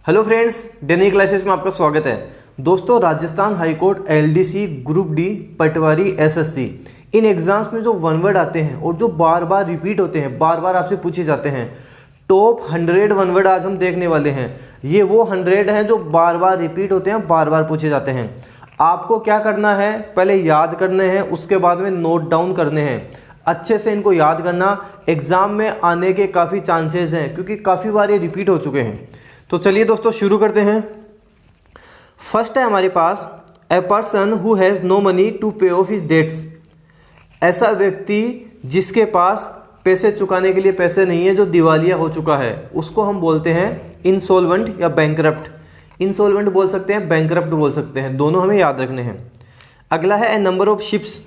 Hello friends, डेनी classes में आपका स्वागत है। दोस्तों, Rajasthan high court, LDC, group D, पटवारी, एसएससी, इन एग्जाम्स में जो वन वर्ड आते हैं और जो बार बार रिपीट होते हैं, बार बार आपसे पूछे जाते हैं, टॉप 100 वन वर्ड आज हम देखने वाले हैं। ये वो 100 हैं जो बार बार रिपीट होते हैं, बार बार पूछे जाते हैं। आपको क्या करना है, पहले याद करने हैं, उसके बाद में नोट डाउन करने हैं। अच्छे से इनको याद करना, एग्ज़ाम में आने के काफ़ी चांसेस हैं क्योंकि काफ़ी बार ये रिपीट हो चुके हैं। तो चलिए दोस्तों शुरू करते हैं। फर्स्ट है हमारे पास, a person who has no money to pay off his debts. ऐसा व्यक्ति जिसके पास पैसे चुकाने के लिए पैसे नहीं है, जो दिवालिया हो चुका है, उसको हम बोलते हैं इंसॉल्वेंट या बैंकरप्ट। इंसॉल्वेंट बोल सकते हैं, बैंकरप्ट बोल सकते हैं, दोनों हमें याद रखने हैं। अगला है ए नंबर ऑफ शिप्स।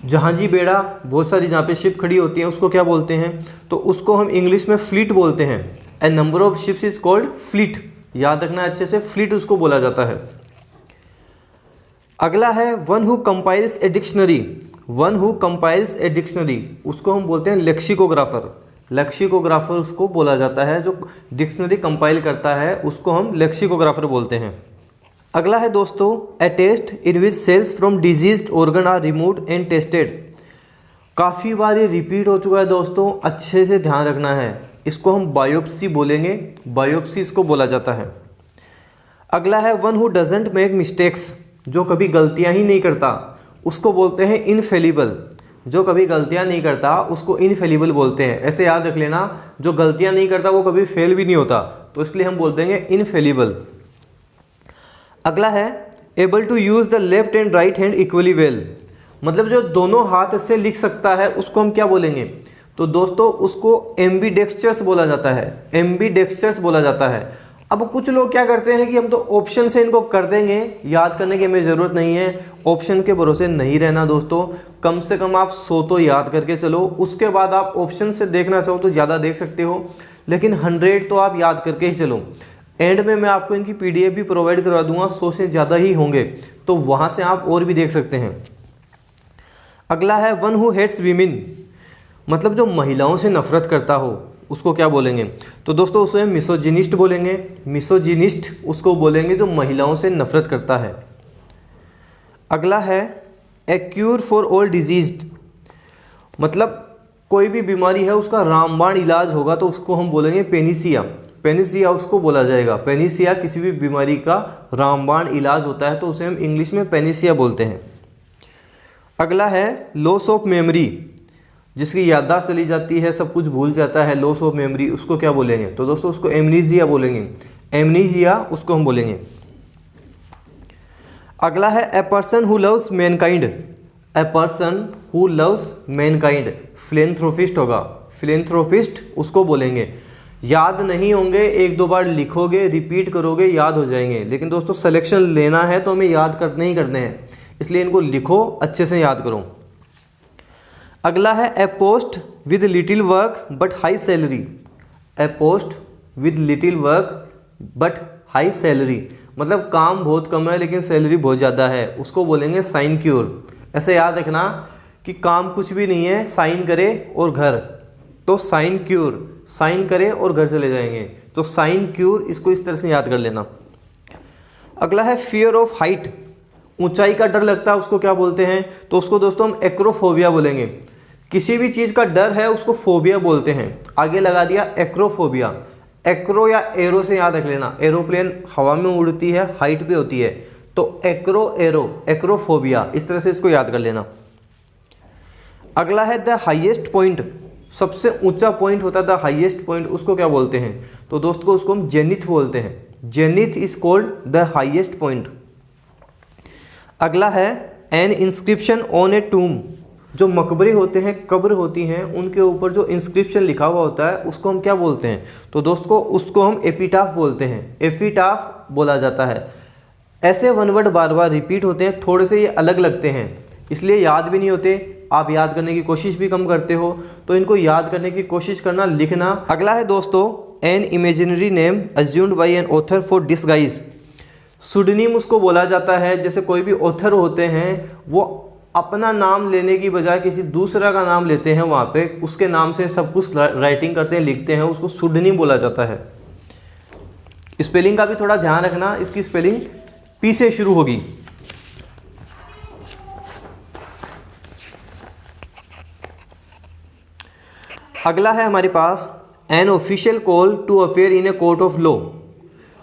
जहाजी बेड़ा, बहुत सारी जहाँ पे शिप खड़ी होती हैं उसको क्या बोलते हैं, तो उसको हम इंग्लिश में फ्लीट बोलते हैं। A number of ships is called fleet. याद रखना अच्छे से, फ्लीट उसको बोला जाता है। अगला है one who compiles a dictionary. One who compiles a dictionary, उसको हम बोलते हैं लेक्सिकोग्राफर। लेक्सिकोग्राफर उसको बोला जाता है, जो डिक्शनरी कंपाइल करता है उसको हम लेक्सिकोग्राफर बोलते हैं। अगला है दोस्तों, a test in which cells from diseased organ are removed and tested. काफ़ी बार ये रिपीट हो चुका है दोस्तों, अच्छे से ध्यान रखना है। इसको हम बायोप्सी बोलेंगे, बायोप्सी इसको बोला जाता है। अगला है one who doesn't make mistakes. जो कभी गलतियां ही नहीं करता उसको बोलते हैं इनफेलिबल। जो कभी गलतियां नहीं करता उसको इनफेलिबल बोलते हैं। ऐसे याद रख लेना, जो गलतियां नहीं करता वो कभी फेल भी नहीं होता, तो इसलिए हम बोल देंगे इनफेलिबल। अगला है able to use the left and right hand equally well. मतलब जो दोनों हाथ से लिख सकता है उसको हम क्या बोलेंगे, तो दोस्तों उसको एम्बीडेक्स्ट्रस बोला जाता है। एम्बीडेक्स्ट्रस बोला जाता है। अब कुछ लोग क्या करते हैं कि हम तो ऑप्शन से इनको कर देंगे, याद करने की हमें ज़रूरत नहीं है। ऑप्शन के भरोसे नहीं रहना दोस्तों, कम से कम आप 100 तो याद करके चलो, उसके बाद आप ऑप्शन से देखना चाहो तो ज़्यादा देख सकते हो, लेकिन 100 तो आप याद करके ही चलो। एंड में मैं आपको इनकी PDF भी प्रोवाइड करवा दूंगा, 100 से ज़्यादा ही होंगे, तो वहाँ से आप और भी देख सकते हैं। अगला है वन हु हेट्स वीमेन। मतलब जो महिलाओं से नफरत करता हो उसको क्या बोलेंगे, तो दोस्तों उसे मिसोजिनिस्ट बोलेंगे। मिसोजिनिस्ट उसको बोलेंगे जो महिलाओं से नफरत करता है। अगला है ए क्यूर फॉर ऑल डिजीज्ड। मतलब कोई भी बीमारी है उसका रामबाण इलाज होगा तो उसको हम बोलेंगे पेनिसिया। पेनिसिया उसको बोला जाएगा। पेनिसिया किसी भी बीमारी का रामबाण इलाज होता है तो उसे हम इंग्लिश में पेनिसिया बोलते हैं। अगला है लॉस ऑफ मेमोरी। जिसकी याददाश्त चली जाती है, सब कुछ भूल जाता है, लॉस ऑफ मेमोरी, उसको क्या बोलेंगे, तो दोस्तों उसको एमनीजिया बोलेंगे। एमनीजिया उसको हम बोलेंगे। अगला है ए person who loves Mankind. A person who loves Mankind philanthropist होगा। फिलेंथ्रोपिस्ट उसको बोलेंगे। याद नहीं होंगे, एक दो बार लिखोगे, रिपीट करोगे, याद हो जाएंगे, लेकिन दोस्तों सिलेक्शन लेना है तो हमें याद करने ही करने हैं, इसलिए इनको लिखो, अच्छे से याद करो। अगला है a post with little work but high salary. A post with little work but high salary, मतलब काम बहुत कम है लेकिन सैलरी बहुत ज़्यादा है, उसको बोलेंगे साइन क्योर। ऐसे याद रखना कि काम कुछ भी नहीं है, साइन करे और घर, तो साइन क्योर, साइन करे और घर चले जाएंगे, तो साइन क्योर, इसको इस तरह से याद कर लेना। अगला है फियर ऑफ हाइट। ऊंचाई का डर लगता है उसको क्या बोलते हैं, तो उसको दोस्तों हम एक्रोफोबिया बोलेंगे। किसी भी चीज़ का डर है उसको फोबिया बोलते हैं। आगे लगा दिया एक्रोफोबिया। एक्रो या एरो से याद रख लेना, एरोप्लेन हवा में उड़ती है, हाइट पे होती है, तो एक्रो एरो, एक्रोफोबिया, इस तरह से इसको याद कर लेना। अगला है द हाईएस्ट पॉइंट। सबसे ऊंचा पॉइंट होता है द हाईएस्ट पॉइंट, उसको क्या बोलते हैं, तो दोस्तों उसको हम जेनिथ बोलते हैं। Zenith is called the highest point. अगला है एन इंस्क्रिप्शन ऑन ए टूम। जो मकबरे होते हैं, कब्र होती हैं, उनके ऊपर जो इंस्क्रिप्शन लिखा हुआ होता है उसको हम क्या बोलते हैं, तो दोस्तों उसको हम एपिटाफ बोलते हैं। एपिटाफ बोला जाता है। ऐसे वन वर्ड बार बार रिपीट होते हैं, थोड़े से ये अलग लगते हैं, इसलिए याद भी नहीं होते, आप याद करने की कोशिश भी कम करते हो, तो इनको याद करने की कोशिश करना, लिखना। अगला है दोस्तों an imaginary name assumed by an author for disguise. Pseudonym उसको बोला जाता है। जैसे कोई भी ऑथर होते हैं वो अपना नाम लेने की बजाय किसी दूसरा का नाम लेते हैं, वहाँ पे उसके नाम से सब कुछ राइटिंग करते हैं, लिखते हैं, उसको सुडनीम बोला जाता है। स्पेलिंग का भी थोड़ा ध्यान रखना, इसकी स्पेलिंग पी से शुरू होगी। अगला है हमारे पास an official call to appear in a court of law.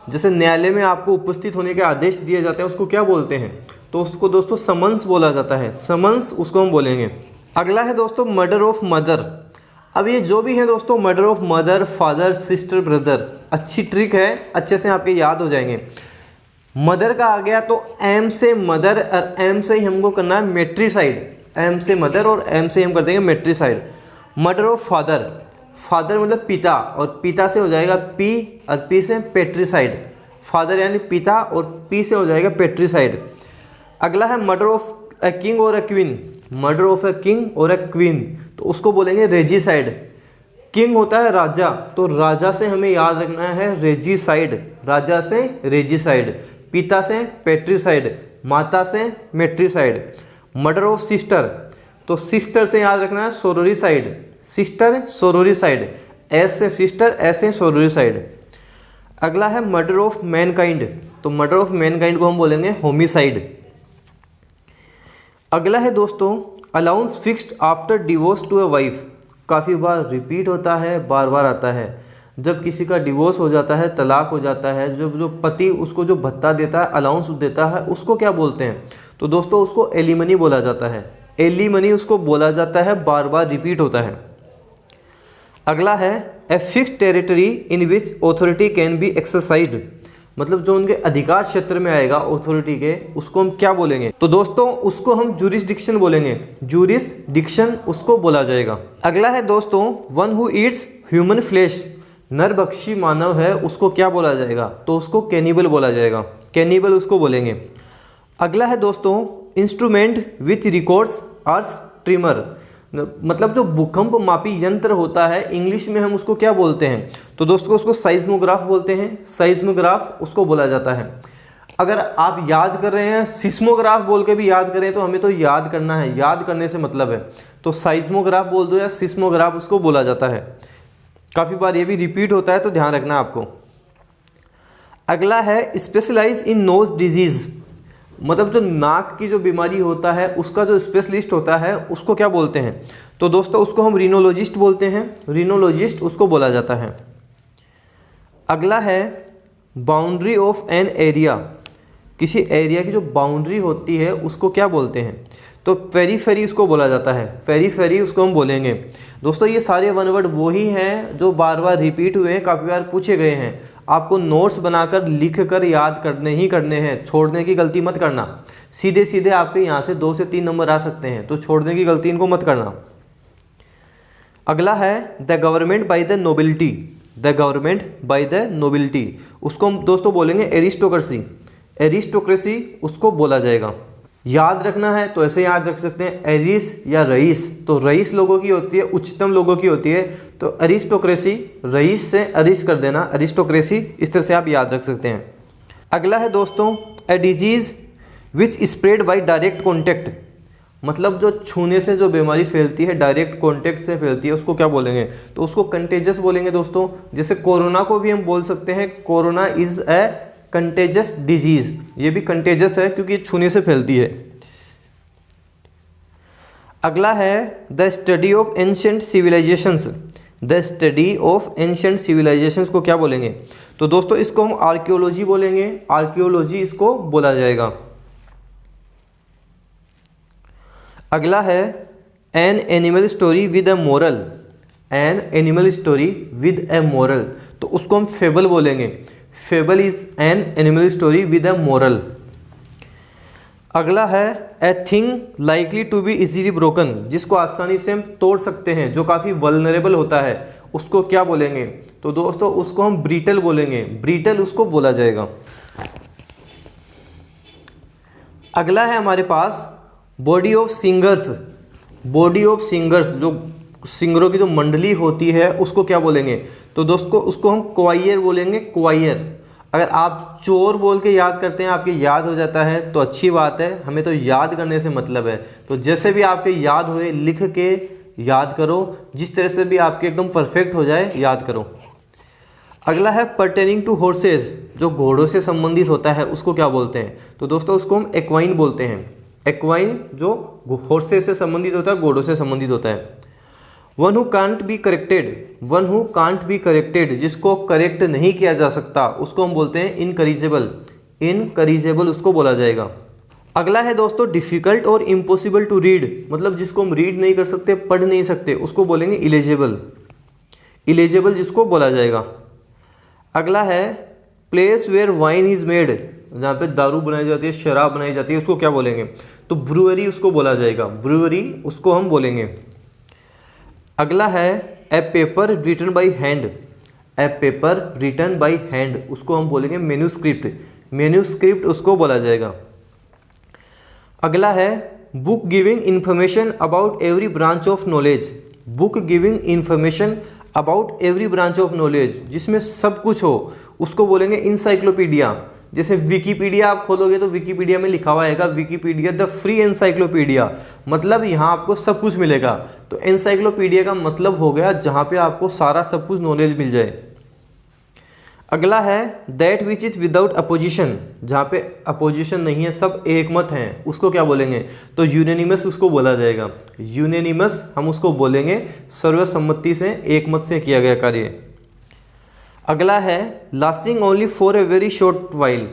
जैसे न्यायालय में आपको उपस्थित होने के आदेश दिए जाते हैं, उसको क्या बोलते हैं? तो उसको दोस्तों समन्स बोला जाता है, समन्स उसको हम बोलेंगे। अगला है दोस्तों मर्डर ऑफ मदर। अब ये जो भी है दोस्तों, murder of mother, father, sister, brother, अच्छी ट्रिक है, अच्छे से आपके याद हो जाएंगे। मदर का आ गया तो एम से मदर और एम से ही हमको करना है मेट्रीसाइड, एम से मदर और एम से हम कर देंगे मेट्रीसाइड। मर्डर ऑफ फादर, फादर मतलब पिता, और पिता से हो जाएगा पी और पी से पेट्रीसाइड, फादर यानी पिता और पी से हो जाएगा पेट्रीसाइड। अगला है मर्डर ऑफ अ किंग और a queen, murder of a king और अ क्वीन, तो उसको बोलेंगे रेजिसाइड। किंग होता है राजा, तो राजा से हमें याद रखना है रेजिसाइड, राजा से रेजिसाइड, पिता से पेट्रीसाइड, माता से मेट्रीसाइड। मर्डर ऑफ सिस्टर, तो सिस्टर से याद रखना है सोरोरीसाइड, सिस्टर सोरोरीसाइड, एस से सिस्टर, एस से सोरोरीसाइड। अगला है मर्डर ऑफ मैनकाइंड, तो मर्डर ऑफ मैनकाइंड को हम बोलेंगे होमिसाइड। अगला है दोस्तों allowance fixed after divorce to a wife. काफ़ी बार रिपीट होता है, बार बार आता है। जब किसी का डिवोर्स हो जाता है, तलाक हो जाता है, जो पति उसको जो भत्ता देता है, अलाउंस देता है, उसको क्या बोलते हैं? तो दोस्तों उसको एलिमनी बोला जाता है, एलिमनी उसको बोला जाता है, बार बार रिपीट होता है। अगला है a fixed territory in which authority can be exercised, मतलब जो उनके अधिकार क्षेत्र में आएगा ऑथोरिटी के, उसको हम क्या बोलेंगे? तो दोस्तों उसको हम जूरिसडिक्शन बोलेंगे, जूरिसडिक्शन उसको बोला जाएगा। अगला है दोस्तों one who eats human flesh, नरभक्षी मानव है, उसको क्या बोला जाएगा? तो उसको कैनिबल बोला जाएगा, कैनिबल उसको बोलेंगे। अगला है दोस्तों instrument which records earth trimmer, मतलब जो भूकंप मापी यंत्र होता है, इंग्लिश में हम उसको क्या बोलते हैं? तो दोस्तों उसको साइस्मोग्राफ बोलते हैं, साइस्मोग्राफ उसको बोला जाता है। अगर आप याद कर रहे हैं सिस्मोग्राफ बोल के भी याद करें, तो हमें तो याद करना है, याद करने से मतलब है, तो साइस्मोग्राफ बोल दो या सिस्मोग्राफ उसको बोला जाता है। काफ़ी बार ये भी रिपीट होता है, तो ध्यान रखना आपको। अगला है स्पेशलाइज इन नोज डिजीज़, मतलब जो नाक की जो बीमारी होता है उसका जो स्पेशलिस्ट होता है उसको क्या बोलते हैं? तो दोस्तों उसको हम रिनोलॉजिस्ट बोलते हैं, रिनोलॉजिस्ट उसको बोला जाता है। अगला है बाउंड्री ऑफ एन एरिया, किसी एरिया की जो बाउंड्री होती है उसको क्या बोलते हैं? तो पेरीफेरी उसको बोला जाता है, पेरीफेरी उसको हम बोलेंगे। दोस्तों ये सारे वन वर्ड वही हैं जो बार बार रिपीट हुए हैं, काफ़ी बार पूछे गए हैं। आपको नोट्स बनाकर लिख कर याद करने ही करने हैं, छोड़ने की गलती मत करना। सीधे सीधे आपके यहाँ से 2 से 3 नंबर आ सकते हैं, तो छोड़ने की गलती इनको मत करना। अगला है the government by the nobility, the government by the nobility, उसको हम दोस्तों बोलेंगे एरिस्टोक्रेसी, एरिस्टोक्रेसी उसको बोला जाएगा। याद रखना है तो ऐसे याद रख सकते हैं, एरिस या रईस, तो रईस लोगों की होती है, उच्चतम लोगों की होती है, तो अरिस्टोक्रेसी, रईस से अरिस कर देना, अरिस्टोक्रेसी, इस तरह से आप याद रख सकते हैं। अगला है दोस्तों ए disease which spread by direct contact, मतलब जो छूने से जो बीमारी फैलती है, डायरेक्ट कॉन्टैक्ट से फैलती है, उसको क्या बोलेंगे? तो उसको कंटेजस बोलेंगे दोस्तों। जैसे कोरोना को भी हम बोल सकते हैं corona is a contagious disease, ये भी कंटेजस है क्योंकि छूने से फैलती है। अगला है the study of ancient civilisations, the study of ancient civilisations को क्या बोलेंगे? तो दोस्तों इसको हम आर्कियोलॉजी बोलेंगे, आर्कियोलॉजी इसको बोला जाएगा। अगला है an animal story with a moral, an animal story with a moral, तो उसको हम फेबल बोलेंगे, fable is an animal story with a moral. अगला है a thing likely to be easily broken, जिसको आसानी से हम तोड़ सकते हैं, जो काफ़ी वल्नरेबल होता है, उसको क्या बोलेंगे? तो दोस्तों उसको हम ब्रीटल बोलेंगे, ब्रीटल उसको बोला जाएगा। अगला है हमारे पास body of singers, body of singers, जो सिंगरों की जो मंडली होती है उसको क्या बोलेंगे? तो दोस्तों उसको हम क्वायर बोलेंगे, क्वायर। अगर आप चोर बोल के याद करते हैं, आपके याद हो जाता है तो अच्छी बात है, हमें तो याद करने से मतलब है। तो जैसे भी आपके याद होए लिख के याद करो, जिस तरह से भी आपके एकदम परफेक्ट हो जाए याद करो। अगला है पर्टेनिंग टू हॉर्सेज, जो घोड़ों से संबंधित होता है उसको क्या बोलते हैं? तो दोस्तों उसको हम एक्वाइन बोलते हैं। एक्वाइन जो हॉर्सेस से संबंधित होता है, घोड़ों से संबंधित होता है। One who can't be corrected, one who can't be corrected, जिसको करेक्ट नहीं किया जा सकता उसको हम बोलते हैं इनकरेजेबल। इनकरेजेबल उसको बोला जाएगा। अगला है दोस्तों डिफ़िकल्ट और इम्पॉसिबल टू रीड, मतलब जिसको हम रीड नहीं कर सकते, पढ़ नहीं सकते, उसको बोलेंगे इलेजिबल। इलेजिबल जिसको बोला जाएगा। अगला है place where wine is made, जहाँ पे दारू बनाई जाती है, शराब बनाई जाती है, उसको क्या बोलेंगे? तो ब्रूअरी उसको बोला जाएगा। ब्रूअरी उसको हम बोलेंगे। अगला है a paper written by hand, a paper written by hand, उसको हम बोलेंगे मैन्युस्क्रिप्ट। मैन्युस्क्रिप्ट उसको बोला जाएगा। अगला है book giving information about every branch of knowledge, book giving information about every branch of knowledge, जिसमें सब कुछ हो, उसको बोलेंगे इंसाइक्लोपीडिया। जैसे विकीपीडिया आप खोलोगे तो विकीपीडिया में लिखा हुआ आएगा विकीपीडिया द फ्री एनसाइक्लोपीडिया, मतलब यहाँ आपको सब कुछ मिलेगा। तो एनसाइक्लोपीडिया का मतलब हो गया जहाँ पे आपको सारा सब कुछ नॉलेज मिल जाए। अगला है that which is without opposition, जहाँ पे अपोजिशन नहीं है, सब एक मत हैं, उसको क्या बोलेंगे? तो यूनेनिमस उसको बोला जाएगा। यूनेनिमस हम उसको बोलेंगे सर्वसम्मति से, एक मत से किया गया कार्य। अगला है lasting only for a very short while,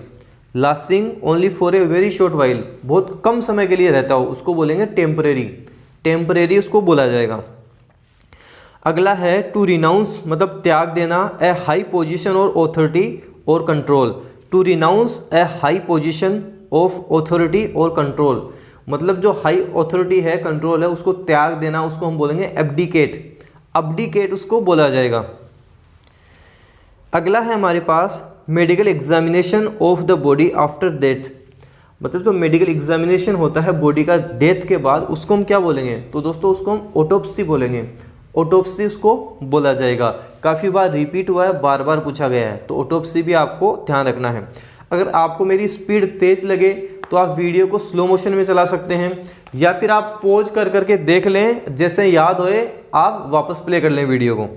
lasting only for a very short while, बहुत कम समय के लिए रहता हो, उसको बोलेंगे टेम्परेरी। टेम्परेरी उसको बोला जाएगा। अगला है टू रिनाउंस, मतलब त्याग देना, ए हाई पोजीशन और ऑथोरिटी और control. To renounce a high position of authority और कंट्रोल, मतलब जो हाई ऑथोरिटी है, कंट्रोल है, उसको त्याग देना, उसको हम बोलेंगे एब्डिकेट। अब्डिकेट उसको बोला जाएगा। अगला है हमारे पास medical examination of the body after death, मतलब जो मेडिकल एग्जामिनेशन होता है बॉडी का डेथ के बाद, उसको हम क्या बोलेंगे? तो दोस्तों उसको हम ऑटोप्सी बोलेंगे। ऑटोप्सी उसको बोला जाएगा। काफ़ी बार रिपीट हुआ है, बार बार पूछा गया है, तो ऑटोप्सी भी आपको ध्यान रखना है। अगर आपको मेरी स्पीड तेज लगे तो आप वीडियो को स्लो मोशन में चला सकते हैं, या फिर आप पॉज कर करके देख लें, जैसे याद होए आप वापस प्ले कर लें वीडियो को।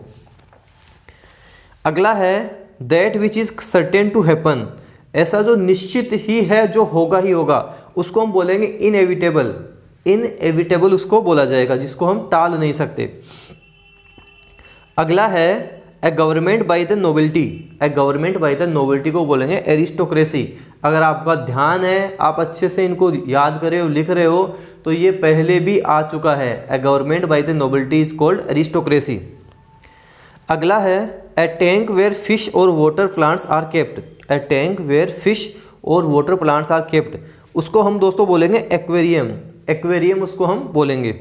अगला है that which is certain to happen, ऐसा जो निश्चित ही है, जो होगा ही होगा, उसको हम बोलेंगे इनएविटेबल। इनएविटेबल उसको बोला जाएगा, जिसको हम टाल नहीं सकते। अगला है a government by the nobility, a government by the nobility को बोलेंगे एरिस्टोक्रेसी। अगर आपका ध्यान है, आप अच्छे से इनको याद कर रहे हो, लिख रहे हो, तो ये पहले भी आ चुका है। A government by the nobility is called aristocracy. अगला है ए टैंक वेयर फिश और water plants are kept, a tank where fish और वाटर प्लांट्स आर केप्ट, उसको हम दोस्तों बोलेंगे एक्वेरियम। एक्वेरियम उसको हम बोलेंगे।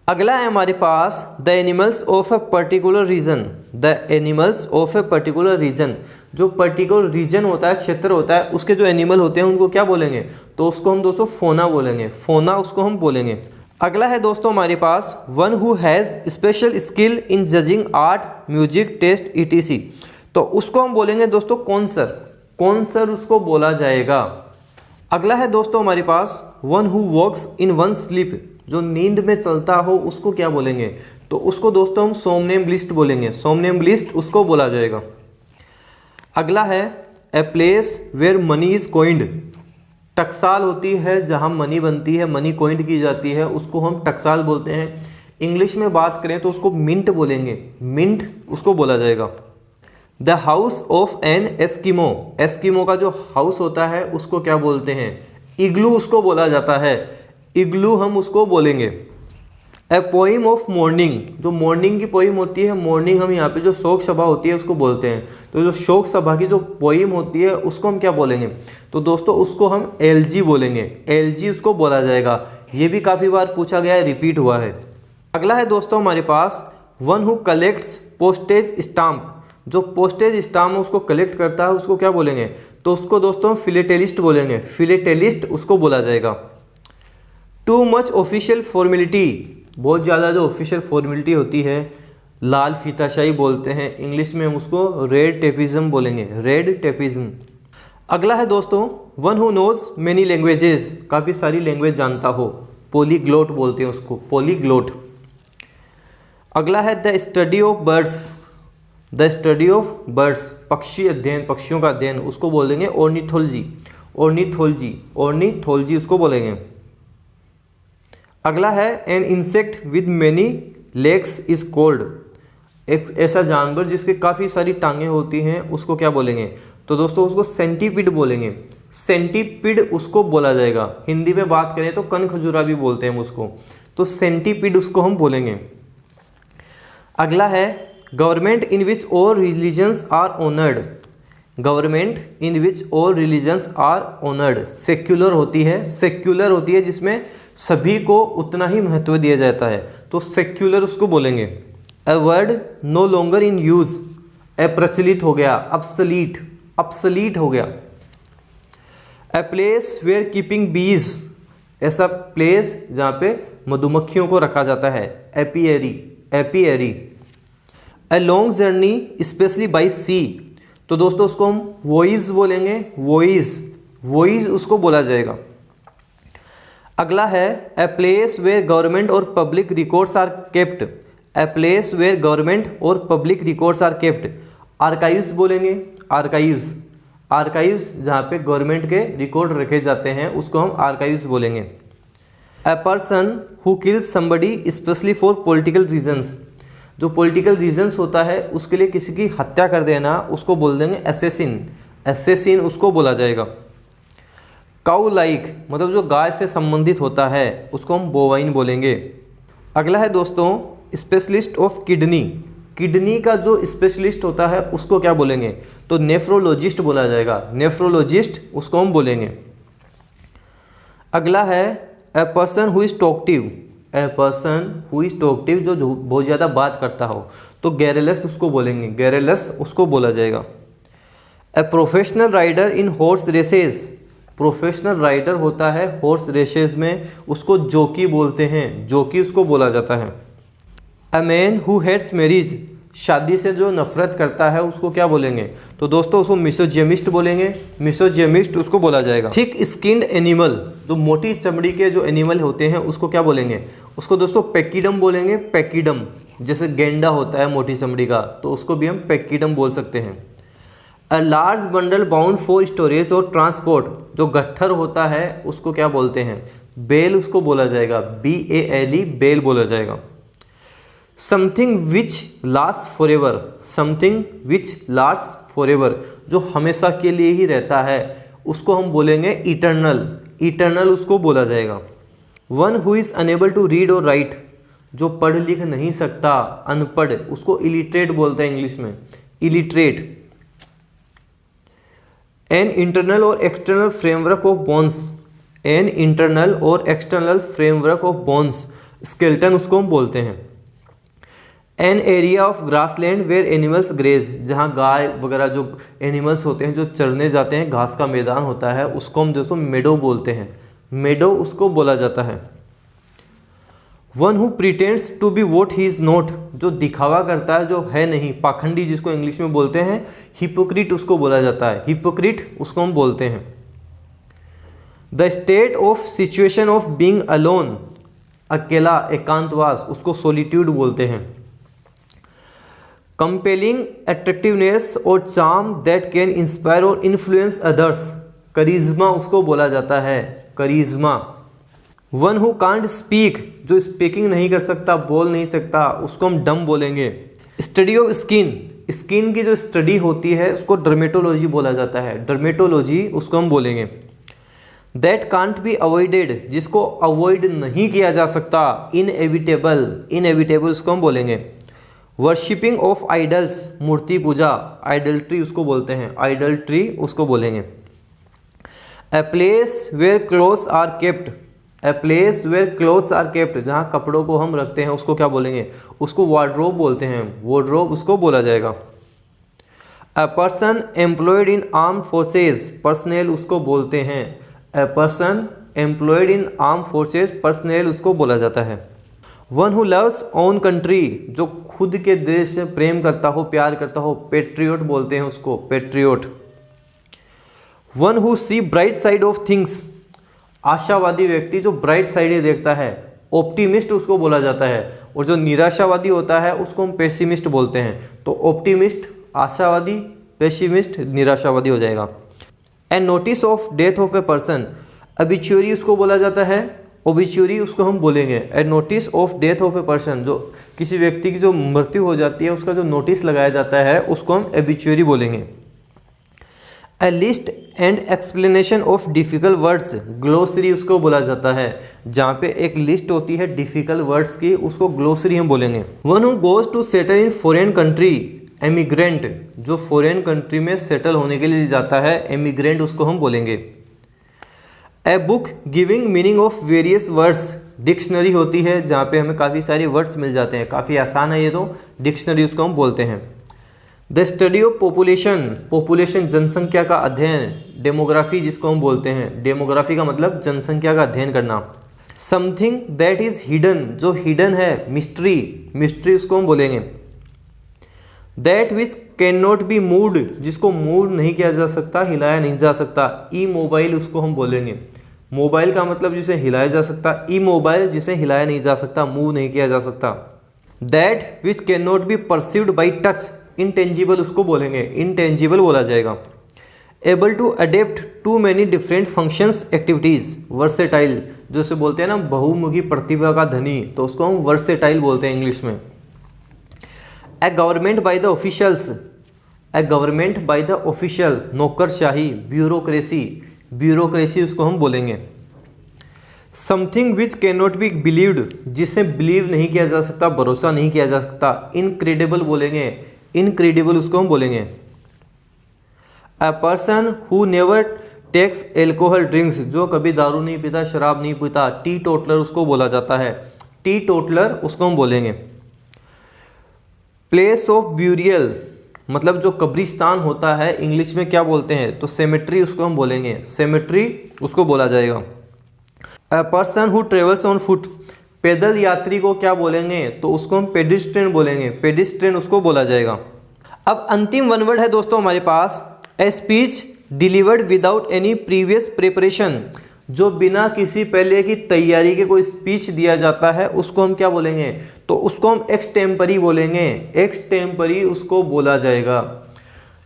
अगला है हमारे पास the animals of a particular region, the animals of a particular region, जो पर्टिकुलर रीजन होता है, क्षेत्र होता है, उसके जो एनिमल होते हैं उनको क्या बोलेंगे? तो उसको हम दोस्तों फोना बोलेंगे। फोना उसको हम बोलेंगे। अगला है दोस्तों हमारे पास one who has special skill in judging art, music, taste ETC, तो उसको हम बोलेंगे दोस्तों कॉन्सर। कॉन्सर उसको बोला जाएगा। अगला है दोस्तों हमारे पास one who walks in one sleep, जो नींद में चलता हो, उसको क्या बोलेंगे? तो उसको दोस्तों हम सोमनेम्बलिस्ट बोलेंगे। सोमनेम्बलिस्ट उसको बोला जाएगा। अगला है a place where money is coined, टकसाल होती है जहाँ मनी बनती है, मनी कॉइंड की जाती है, उसको हम टकसाल बोलते हैं। इंग्लिश में बात करें तो उसको मिंट बोलेंगे। मिंट उसको बोला जाएगा। The house of an Eskimo, Eskimo का जो हाउस होता है उसको क्या बोलते हैं? इग्लू उसको बोला जाता है। इग्लू हम उसको बोलेंगे। ए पोइम ऑफ मॉर्निंग, जो मॉर्निंग की पोइम होती है, मॉर्निंग हम यहाँ पे जो शोक सभा होती है उसको बोलते हैं, तो जो शोक सभा की जो पोइम होती है उसको हम क्या बोलेंगे? तो दोस्तों उसको हम एलजी बोलेंगे। एलजी उसको बोला जाएगा। ये भी काफ़ी बार पूछा गया है, रिपीट हुआ है। अगला है दोस्तों हमारे पास one who collects postage stamp, जो पोस्टेज स्टाम्प उसको कलेक्ट करता है उसको क्या बोलेंगे? तो उसको दोस्तों फिलेटेलिस्ट बोलेंगे। फिलेटेलिस्ट उसको बोला जाएगा। टू मच ऑफिशियल फॉर्मेलिटी, बहुत ज़्यादा जो ऑफिशियल फॉर्मेलिटी होती है, लाल फीताशाही बोलते हैं, इंग्लिश में हम उसको रेड टेपिज्म बोलेंगे। Red tapism. अगला है दोस्तों one who knows many languages, काफ़ी सारी लैंग्वेज जानता हो, पॉलीग्लोट बोलते हैं उसको, पॉलीग्लोट। अगला है the study of birds, the study of birds, पक्षी अध्ययन, पक्षियों का अध्ययन, उसको बोलेंगे ऑर्निथोलॉजी। ऑर्निथोलॉजी, ऑर्निथोलॉजी उसको बोलेंगे। अगला है an insect with many legs is called, एक ऐसा जानवर जिसके काफ़ी सारी टांगें होती हैं उसको क्या बोलेंगे? तो दोस्तों उसको सेंटीपीड बोलेंगे। सेंटीपीड उसको बोला जाएगा। हिंदी में बात करें तो कनखजुरा भी बोलते हैं उसको, तो सेंटीपीड उसको हम बोलेंगे। अगला है government in which all religions are honoured, government in which all religions are honoured, secular होती है, सेक्युलर होती है जिसमें सभी को उतना ही महत्व दिया जाता है, तो सेक्युलर उसको बोलेंगे। A word no longer in use, अप्रचलित हो गया, अपसलीट, अपसलीट हो गया। अ प्लेस वेयर कीपिंग बीज, ऐसा प्लेस जहाँ पे मधुमक्खियों को रखा जाता है, apiary, apiary. A long journey specially by sea, तो दोस्तों उसको हम वॉइस बोलेंगे, वॉइस, वॉइस उसको बोला जाएगा। अगला है a place where government or public records are kept, a place where government or public records are kept, archives बोलेंगे, आर्काइव्स, आर्काइव्स जहाँ पे गवर्नमेंट के रिकॉर्ड रखे जाते हैं उसको हम आर्काइव्स बोलेंगे। A person who kills somebody specially for political reasons, जो पॉलिटिकल रीजन्स होता है उसके लिए किसी की हत्या कर देना उसको बोल देंगे एसेसिन, एसेसिन उसको बोला जाएगा। काउ लाइक मतलब जो गाय से संबंधित होता है उसको हम बोवाइन बोलेंगे। अगला है दोस्तों स्पेशलिस्ट ऑफ किडनी, किडनी का जो स्पेशलिस्ट होता है उसको क्या बोलेंगे? तो नेफ्रोलॉजिस्ट बोला जाएगा, नेफ्रोलॉजिस्ट उसको हम बोलेंगे। अगला है अ person who is talkative, A person who is talkative जो बहुत ज़्यादा बात करता हो, तो गैरेलस उसको बोलेंगे, गैरेलस उसको बोला जाएगा। A professional rider in horse races, professional rider होता है हॉर्स रेसेस में उसको जॉकी बोलते हैं, जॉकी उसको बोला जाता है। A man who hates marriage, शादी से जो नफरत करता है उसको क्या बोलेंगे? तो दोस्तों उसको मिसोजेमिस्ट बोलेंगे, मिसोजेमिस्ट उसको बोला जाएगा। थिक स्किन्ड एनिमल, जो मोटी चमड़ी के जो एनिमल होते हैं उसको क्या बोलेंगे? उसको दोस्तों पैकिडम बोलेंगे, पैकिडम। जैसे गेंडा होता है मोटी चमड़ी का तो उसको भी हम पैकिडम बोल सकते हैं। A large bundle bound for storage और ट्रांसपोर्ट, जो गट्ठर होता है उसको क्या बोलते हैं? बेल उसको बोला जाएगा, BALE, बेल बोला जाएगा। Something which last for ever, something which last for ever, जो हमेशा के लिए ही रहता है उसको हम बोलेंगे इटर्नल, इटर्नल उसको बोला जाएगा। One who is unable to read और राइट, जो पढ़ लिख नहीं सकता, अनपढ़, उसको इलिटरेट बोलते हैं इंग्लिश में, illiterate. An internal or external framework of bones, an internal or external framework of bones, skeleton उसको हम बोलते हैं। An area of grassland where animals graze, जहाँ गाय वगैरह जो एनिमल्स होते हैं जो चरने जाते हैं, घास का मैदान होता है उसको हम दोस्तों मेडो बोलते हैं, मेडो उसको बोला जाता है। One who pretends to be what he is not, जो दिखावा करता है जो है नहीं, पाखंडी जिसको इंग्लिश में बोलते हैं हिपोक्रिट उसको बोला जाता है, हिपोक्रिट उसको हम बोलते हैं। The state of situation of being alone, अकेला, एकांतवास, उसको सोलिट्यूड बोलते हैं। कंपेलिंग अट्रैक्टिवनेस और चार्म दैट कैन इंस्पायर और इन्फ्लुएंस अदर्स, करिश्मा उसको बोला जाता है, करिश्मा। वन हु कांट स्पीक, जो स्पीकिंग नहीं कर सकता, बोल नहीं सकता, उसको हम डम बोलेंगे। स्टडी ऑफ स्किन, स्किन की जो स्टडी होती है उसको डर्मेटोलॉजी बोला जाता है, डर्मेटोलॉजी उसको हम बोलेंगे। दैट कांट बी अवॉइडेड, जिसको अवॉइड नहीं किया जा सकता, इनएविटेबल, इनएविटेबल उसको हम बोलेंगे। वर्शिपिंग ऑफ आइडल्स, मूर्ति पूजा, आइडल्ट्री उसको बोलते हैं, आइडल्ट्री उसको बोलेंगे। A place where clothes are kept, a place where clothes are kept, जहाँ कपड़ों को हम रखते हैं उसको क्या बोलेंगे? उसको वार्डरोब बोलते हैं, वार्डरोब उसको बोला जाएगा। A person employed in arm forces, personal उसको बोलते हैं, a person employed in arm forces, personal उसको बोला जाता है। One who loves own country, जो खुद के देश से प्रेम करता हो, प्यार करता हो, पेट्रियोट बोलते हैं उसको, patriot. One who see bright side of things, आशावादी व्यक्ति जो ब्राइट साइड ही देखता है, ऑप्टिमिस्ट उसको बोला जाता है। और जो निराशावादी होता है उसको हम पेसिमिस्ट बोलते हैं। तो ऑप्टिमिस्ट आशावादी, पेसिमिस्ट निराशावादी हो जाएगा। A notice of death of a person, obituary उसको बोला जाता है, ओबिचुअरी उसको हम बोलेंगे। A notice of death of a person, जो किसी व्यक्ति की जो मृत्यु हो जाती है उसका जो नोटिस लगाया जाता है उसको हम ओबिचुअरी बोलेंगे। A list and explanation of difficult words, glossary उसको बोला जाता है। जहाँ पे एक लिस्ट होती है डिफिकल्ट वर्ड्स की उसको ग्लोसरी हम बोलेंगे। One who goes to settle in foreign country, emigrant, जो फॉरेन कंट्री में सेटल होने के लिए जाता है एमिग्रेंट उसको हम बोलेंगे। A book giving meaning of various words, dictionary होती है जहाँ पे हमें काफ़ी सारे वर्ड्स मिल जाते हैं, काफ़ी आसान है ये तो, डिक्शनरी उसको हम बोलते हैं। The study of population, population जनसंख्या का अध्ययन, डेमोग्राफी जिसको हम बोलते हैं, डेमोग्राफी का मतलब जनसंख्या का अध्ययन करना। समथिंग दैट इज हिडन, जो हिडन है, मिस्ट्री, मिस्ट्री उसको हम बोलेंगे। That which can not be moved, जिसको मूव नहीं किया जा सकता, हिलाया नहीं जा सकता, ई मोबाइल उसको हम बोलेंगे। मोबाइल का मतलब जिसे हिलाया जा सकता, ई मोबाइल जिसे हिलाया नहीं जा सकता, मूव नहीं किया जा सकता। That which can not be perceived by touch, intangible उसको बोलेंगे, इनटेंजिबल बोला जाएगा। Able to adapt to many different functions activities, versatile, जो से बोलते हैं ना बहुमुखी प्रतिभा का धनी, तो उसको हम वर्सेटाइल बोलते हैं इंग्लिश में। A government by the officials, a government by the officials, नौकरशाही, ब्यूरोक्रेसी, ब्यूरोक्रेसी उसको हम बोलेंगे। Something which can not be believed, जिसे बिलीव नहीं किया जा सकता, भरोसा नहीं किया जा सकता, इनक्रेडिबल बोलेंगे, इनक्रेडिबल उसको हम बोलेंगे। A person who never takes alcohol drinks, जो कभी दारू नहीं पीता, शराब नहीं पीता, टी टोटलर उसको बोला जाता है, टी टोटलर उसको हम बोलेंगे। प्लेस ऑफ ब्यूरियल, मतलब जो कब्रिस्तान होता है इंग्लिश में क्या बोलते हैं, तो सेमेट्री उसको हम बोलेंगे, सेमेट्री उसको बोला जाएगा। अ person who travels on foot, पैदल यात्री को क्या बोलेंगे, तो उसको हम पेडिस्ट्रियन बोलेंगे, पेडिस्ट्रियन उसको बोला जाएगा। अब अंतिम वन वर्ड है दोस्तों हमारे पास, a speech delivered without any previous preparation, जो बिना किसी पहले की तैयारी के कोई स्पीच दिया जाता है उसको हम क्या बोलेंगे, तो उसको हम एक्सटेम्परी बोलेंगे, एक्सटेम्परी उसको बोला जाएगा।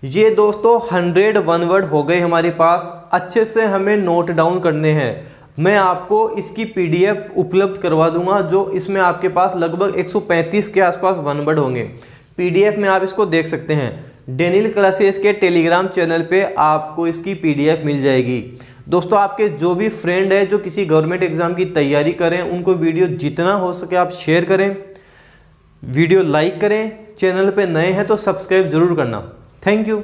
ये दोस्तों 100 वन वर्ड हो गए हमारे पास, अच्छे से हमें नोट डाउन करने हैं। मैं आपको इसकी PDF उपलब्ध करवा दूंगा, जो इसमें आपके पास लगभग 135 के आसपास वन वर्ड होंगे। PDF में आप इसको देख सकते हैं, डेनियल क्लासेस के टेलीग्राम चैनल पे आपको इसकी PDF मिल जाएगी। दोस्तों आपके जो भी फ्रेंड है जो किसी गवर्नमेंट एग्जाम की तैयारी करें, उनको वीडियो जितना हो सके आप शेयर करें, वीडियो लाइक करें, चैनल पे नए हैं तो सब्सक्राइब जरूर करना। Thank you.